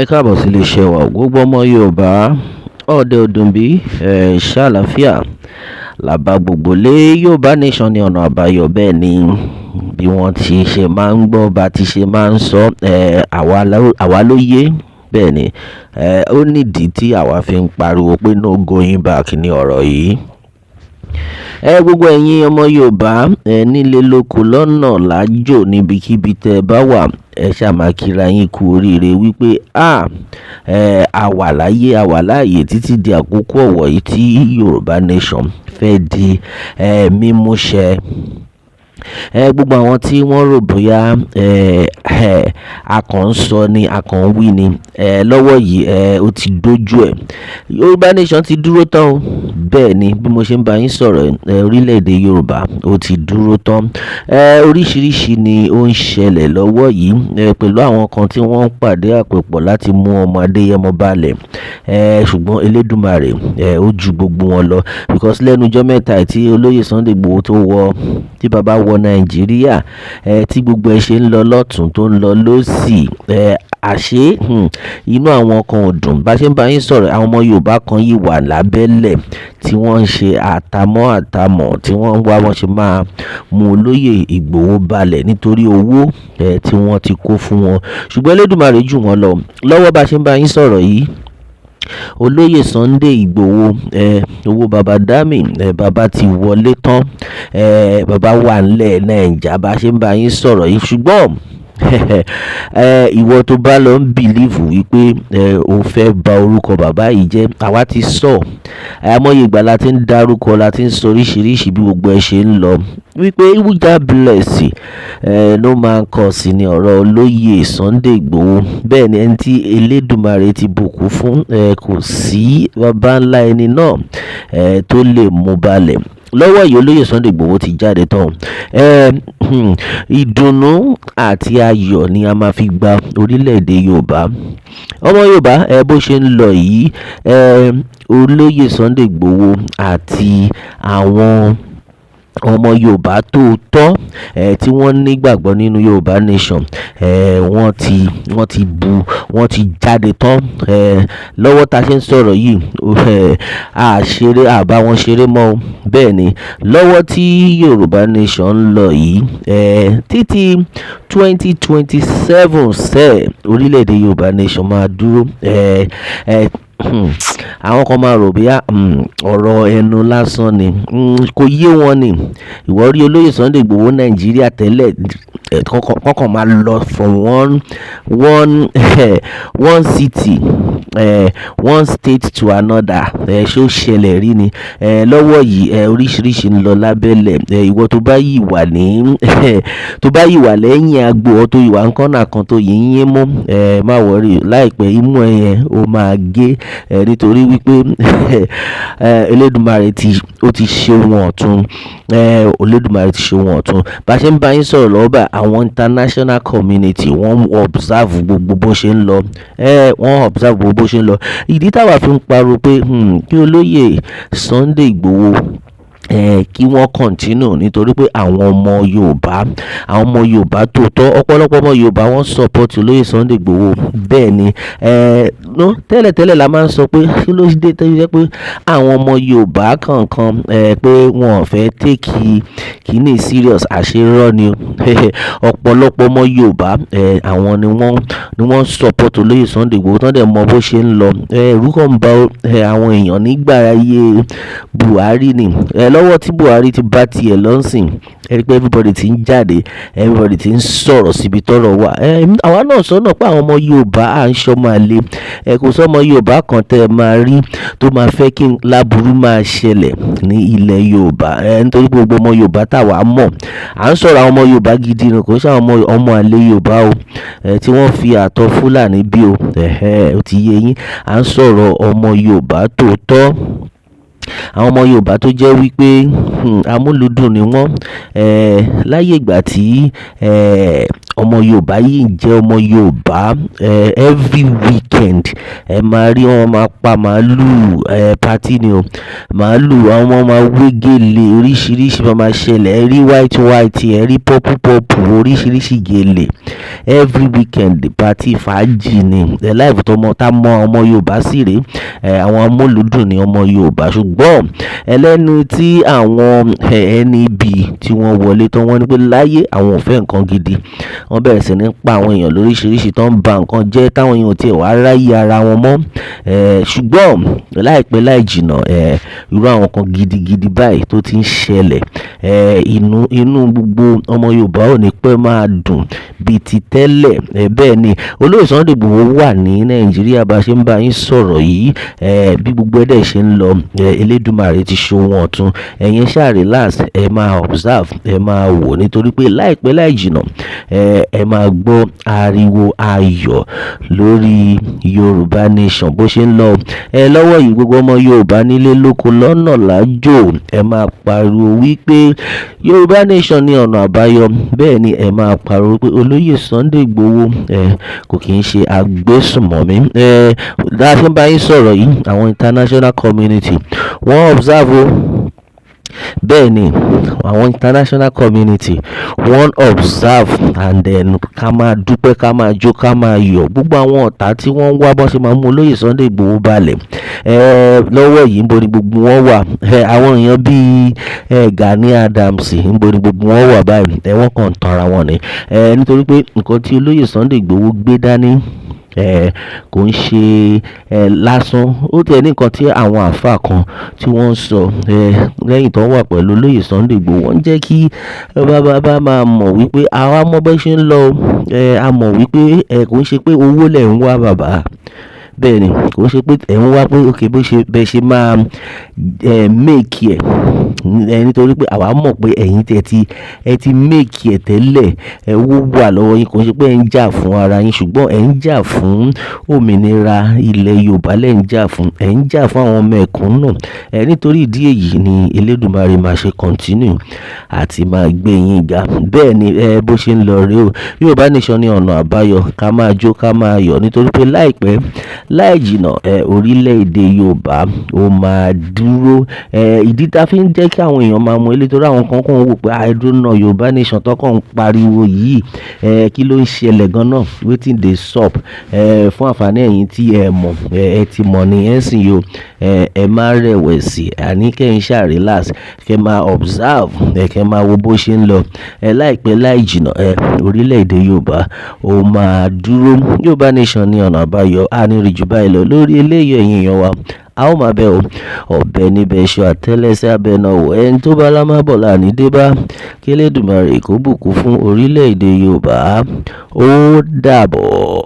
Ẹ káàbọ̀ sí iléeṣẹ́ wa o. Gbogbo ọmọ Yorùbá ọ̀dẹ òdùnbí ṣàlàáfíà làbá gbogbo lé Yorùbá nation ní ọ̀nà àbáyọ. Bẹ́ẹ̀ ni bí wọ́n ti ṣe máa ń gbọ́ bá ti ṣe máa ń sọ àwa ló yé. Bẹ́ẹ̀ ni ó nídìí tí àwa fi ń pariwo pé no going back ní ọ̀rọ̀ yìí. Gbogbo ẹ̀yin ọmọ Yorùbá nílé lóko lọ́nà lájò níbikíbi tẹ́ ẹ bá wà, ẹ ṣáà máa kíra yín kú oríire wípé àwa láyé àwa láàyè títí di àkókò ọ̀wọ̀ yìí tí Yorùbá nation fẹ́ di mímúṣẹ. Gbogbo àwọn tí wọ́n rò bóyá a kàn ń sọ ni a kàn ń wí ni lọ́wọ́ yìí ó ti dójú ẹ̀. Yorùbá nation ti dúró tán o. Bẹ́ẹ̀ ni bí mo ṣe ń bá yín sọ̀rọ̀ orílẹ̀-èdè Yorùbá ó ti dúró tán. Oríṣiríṣi ni ó ń ṣẹlẹ̀ lọ́wọ́ yìí pẹ̀lú àwọn kan tí wọ́n ń pàdé àpòpọ̀ láti mú ọmọ Adéyẹmọ balẹ̀. Ṣùgbọ́n Elédùmarè ó ju gbogbo wọn lọ, because lẹ́nu ọjọ́ mẹ́ta tí Olóyè Sunday Igboho tí bàbá wọ Nàìjíríà tí gbogbo ẹ̀ ṣe ń lọ lọ́tùn tó ń lọ lósì, àṣé inú àwọn kan ò dùn. Bá ṣe ń bá yín sọ̀rọ̀, àwọn ọmọ Yorùbá kan yìí wà lábẹ́lẹ̀ tí wọ́n ń ṣe àtàmọ́ tí wọ́n ń wá wọn ṣe máa mú Olóyè Ìgbòho balẹ̀ nítorí owó tí wọ́n ti kó fún wọn. Ṣùgbọ́n Elédùmarè jù wọ́n lọ. Lọ́wọ́ bá ṣe ń bá yín sọ̀rọ̀ yìí, Olóyè Sunday Igboho owó baba dami baba ti wọlé tán, baba wà nílẹ̀ Nàìjíríà bá ṣe ń bá yín sọ̀rọ̀ yìí. Ṣùgbọ́n ìwọ tó bá lọ ń bìlíìfù wípé o fẹ́ bà orúkọ bàbá yìí jẹ́, àwa ti sọ àmọye ìgbà la ti ń dárúkọ, la ti ń sọ oríṣiríṣi bí gbogbo ẹ ṣe ń lọ wípé wújà bless no man curse ní ọ̀rọ̀ Olóyè Sunday Igboho. Bẹ́ẹ̀ ni ẹni tí Elédùmarè ti bùkún fún kò sí baba ńlá ẹni náà tó lè mú balẹ̀. Lọ́wọ́ yìí Olóyè Sunday Igboho ti jáde tán. Ìdùnnú àti ayọ̀ ni a máa fi gba orílẹ̀-èdè Yorùbá. Ọmọ Yorùbá bó ṣe ń lọ yìí, Olóyè Sunday Igboho àti àwọn ọmọ Yorùbá tòótọ́ tí wọ́n nígbàgbọ́ nínú Yorùbá nation wọ́n ti jáde tán. Lọ́wọ́ tá a ṣe ń sọ̀rọ̀ yìí àbá wọn ṣeré mọ́ o. Bẹ́ẹ̀ ni lọ́wọ́ tí Yorùbá nation ń lọ yìí títí 2027 orílẹ̀-èdè Yorùbá nation máa dúró. Àwọn kan máa rò bí ọ̀rọ̀ ẹnu lásán ni, kò yé wọn ni. Ìwọ rí Olóyè Sunday Igboho Nàìjíríà tẹ́lẹ̀ kọ́kàn máa lọ from one city one state to another, ṣó ṣẹlẹ̀ rí ni. Lọ́wọ́ yìí oríṣiríṣi ń lọ lábẹ́lẹ̀. Ìwọ tó bá yìí wà lẹ́yìn agbo ọ tó ìwà ńkọ́nà kan tó yìí yín mú, má wọrí láìpẹ́ imú ẹ̀yẹn ó máa gé nítorí wípé Elédùmarè ti ṣe wọn ọ̀tún. Elédùmarè ti ṣe wọn ọ̀tún. Bá ṣe ń bá yín sọ̀rọ̀ lọ́wọ́ bá àwọn international community wọ́n observe gbogbo bó ṣe ń lọ. Bó ṣe ń lọ. Ìdí táwa fi ń pariwo pé kí Olóyè Sunday Igboho kí wọ́n continue nítorí pé àwọn ọmọ Yorùbá tòótọ́, ọ̀pọ̀lọpọ̀ ọmọ Yorùbá wọ́n support Olóyè Sunday Igboho. Bẹ́ẹ̀ ni tẹ́lẹ̀tẹ́lẹ̀ la máa ń sọ pé kí ló dé tó jẹ́ pé àwọn ọmọ Yorùbá kankan pé wọn ò fẹ́ take kíní serious, àṣerọ́ ni. Ọ̀pọ̀lọpọ̀ ọmọ Yorùbá àwọn ni wọ́n support Olóyè Sunday Igboho tán dẹ̀ mọ bó ṣe ń lọ. Ẹ̀rù kàn bà àwọn èèyàn nígbà ayé Buhari ni. Lọ́wọ́ tí Buhari ti bá tiẹ̀ lọ́sìn, pé everybody ti ń jáde, everybody ti ń sọ̀rọ̀ síbi tọ́rọ̀ wà. Àwa náà sọ náà pé àwọn ọmọ Yorùbá à ń ṣọmọ àlè. Kò sọ́mọ Yorùbá kan tẹ́ ẹ máa rí tó máa fẹ́ kí láburú máa ṣẹlẹ̀ ní ilẹ̀ Yorùbá. Nítorí gbogbo ọmọ Yorùbá táwa mọ̀, à ń sọ̀rọ̀ àwọn ọmọ Yorùbá gidi ni, kò sí àwọn ọmọ àlè Yorùbá o tí wọ́n fi àtọ̀ Fúlàní bí o. Ó ti yé yín. À ń sọ̀rọ̀ ọmọ Yorùbá tòótọ́. Àwọn ọmọ Yorùbá tó jẹ́ wípé amúlùdùn ni wọ́n. Láyé ìgbà tí ọmọ Yorùbá yìí ń jẹ́ ọmọ Yorùbá every week weekend ẹ máa rí wọn máa pa màálù party ni o, màálù àwọn ọmọ máa wé gèlè oríṣiríṣi máa ṣẹlẹ̀, ẹ rí white ẹ rí purple oríṣiríṣi gèlè every weekend party fàájì ni live tá mọ ọmọ Yorùbá sì rèé àwọn amúlùúdùn ni ọmọ Yorùbá. Ṣùgbọ́n ẹlẹ́nu tí àwọn ẹni ibi tí wọ́n wọlé tán wọ́n ní pé láyé àwọn ò fẹ́ nǹkan gidi, wọ́n bẹ̀rẹ̀ sí ní pa àwọn èèyàn lóríṣiríṣi tó ń ba nǹkan jẹ́ táwọn èèyàn tiẹ̀ wá ráyè ara wọn mọ́. Ṣùgbọ́n láìpẹ́ láì jìnnà irú àwọn kan gidigidi báyìí tó ti ń ṣẹlẹ̀, inú gbogbo ọmọ Yorùbá ò ní pẹ́ máa dùn bíi ti tẹ́lẹ̀. Bẹ́ẹ̀ ni Olóyè Sunday Igboho wà ní Nàìjíríà bá ṣe ń bá yín sọ̀rọ̀ yìí, bí gbogbo ẹ̀dẹ̀ ṣe ń lọ Elédùmarè ti ṣohun ọ̀tun, ẹ̀yin ṣáà relax, ẹ máa observe, ẹ máa wò nítorí pé láìpẹ́ láì jìnnà ẹ máa gbọ́ ariwo ayọ̀ lórí Yorùbá nation bó ṣe ń lọ. Lọ́wọ́ yìí gbogbo ọmọ Yorùbá nílé lóko lọ́nà lájò ẹ máa pariwo wípé Yorùbá nation ní ọ̀nà àbáyọ. Bẹ́ẹ̀ ni ẹ máa pariwo wípé Olóyè Sunday Igboho kò kì í ṣe agbésùnmọ̀mí. Dá ṣe ń bá yín sọ̀rọ̀ yìí àwọn international community wọ́n observe o. Bẹ́ẹ̀ ni àwọn international community wọ́n observe and then ká máa dúpẹ́ ká máa jó ká máa yọ̀. Gbogbo àwọn ọ̀tá tí wọ́n ń wá bọ́ ṣe máa mú Olóyè Sunday Igboho balẹ̀ lọ́wọ́ yìí níbo ni gbogbo wọn wà. Àwọn èèyàn bíi Gani Adams níbo ni gbogbo wọn wà báyìí. Wọ́n kàn ń tanra wọn ni nítorí pé nǹkan tí Olóyè Sunday Igboho gbé dání kò ń ṣe lásán. Ó tiẹ̀ ní nǹkan tí àwọn àáfàá kan tí wọ́n ń sọ lẹ́yìn tó wà pẹ̀lú Olóyè Sunday Igboho, wọ́n jẹ́ kí bàbá máa mọ̀ wípé àwa mọ̀ bẹ́ẹ̀ ṣe ń lọ, a mọ̀ wípé kò ń ṣe pé owó lẹ̀ ń wá bàbá. Bẹ́ẹ̀ ni kò ń ṣe pé ẹ̀ ń wá pé okay bẹ́ẹ̀ ṣe máa make ẹ̀ nítorí pé àwa mọ̀ pé ẹ̀yin ẹ ti make ẹ̀ tẹ́lẹ̀, owó wà lọ́wọ́ yín, kò ń ṣe pé ẹ̀ ń jà fún ara yín ṣùgbọ́n ẹ̀ ń jà fún òmìnira ilẹ̀ Yorùbá lẹ̀ ń jà fún, ẹ̀ ń jà fún àwọn mẹ̀kúnnù. Nítorí ìdí èyí ni Elédùmarè máa ṣe continue àti máa gbé yín ga. Bẹ́ẹ̀ ni bó ṣe ń lọ rèé o. Yorùbá nation ní ọ̀nà àbáyọ, ká máa jó ká máa yọ̀ nítorí pé láìpẹ́ láì jìnnà orílẹ̀-èdè Yorùbá ó máa dúró. Ìdí tá fi ń jẹ́ kí àwọn èèyàn máa mọ eléyìí torí àwọn kan kàn wò pé àìdúró Yorùbá nation tó kàn ń pariwo yìí kí ló ń ṣẹlẹ̀ gan-an, wetin dey sup. Fún àǹfààní ẹ̀yin tí ẹ mọ̀ ẹ ti mọ̀ ní ẹ̀sìn yìí o, ẹ má rẹ̀wẹ̀sì àní kẹ́yìn ṣáà relax kẹ́ máa observe kẹ́ máa wo bó ṣe ń lọ. Láìpẹ́ láì jìnnà orílẹ̀-èdè Yorùbá ó máa dúró. Yorùbá nation ní ọ̀nà àbáyọ á ní rí jù báyìí lọ lórí eléyìí ẹ̀yin èèyàn wa. A ó máa bẹ̀ o ọ̀bẹ níbẹ̀ ṣọ àtẹ́lẹsẹ̀ abẹ náà wò ẹni tó bá lámábọ̀ láàní dé bá kí Elédùmarè kó bùkún fún orílẹ̀-èdè Yorùbá. Ó dàbọ̀.